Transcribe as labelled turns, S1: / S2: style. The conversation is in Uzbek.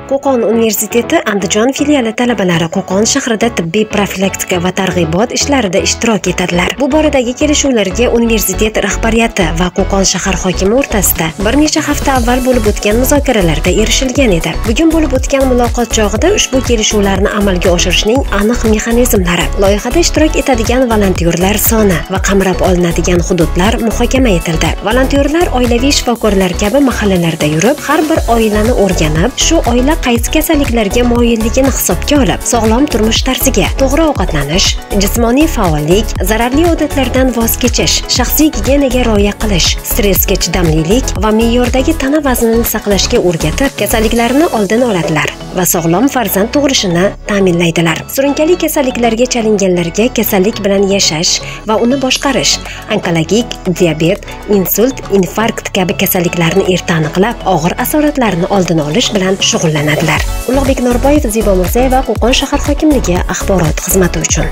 S1: Qo'qon universiteti Andijon filiali talabalari Qo'qon shahrida tibbiy profilaktika va targ'ibot ishlarida ishtirok etadilar. Bu boradagi kelishuvlarga universitet rahbariyati va Qo'qon shahar hokimi o'rtasida bir necha hafta avval bo'lib o'tgan muzokaralarda erishilgan edi. Bugun bo'lib o'tgan muloqot chog'ida ushbu kelishuvlarni amalga oshirishning aniq mexanizmlari, loyihada ishtirok etadigan volontyorlar soni va qamrab olinadigan hududlar muhokama etildi. Volontyorlar oilaviy shifokorlar kabi mahallalarda yurib, har bir oilani o'rganib, shu oila qaysi kasalliklarga moyilligini hisobga olib, sog'lom turmush tarziga, to'g'ri ovqatlanish, jismoniy faollik, zararli odatlardan voz kechish, shaxsiy gigiyenaga rioya qilish, stressga chidamlilik va me'yordagi tana vaznini saqlashga o'rgatib, kasalliklarni oldin oladilar va sog'lom farzand tug'ilishini ta'minlaydilar. Surunkali kasalliklarga chalinganlarga kasallik bilan yashash va uni boshqarish, onkologik, diabet, insult, infarkt kabi kasalliklarni erta aniqlab, og'ir asoratlarni oldini olish bilan shug'ullanadilar. Ulug'bek Norboyev, Zibo Mirzayeva, Qo'qon shahar hokimligi axborot xizmati uchun.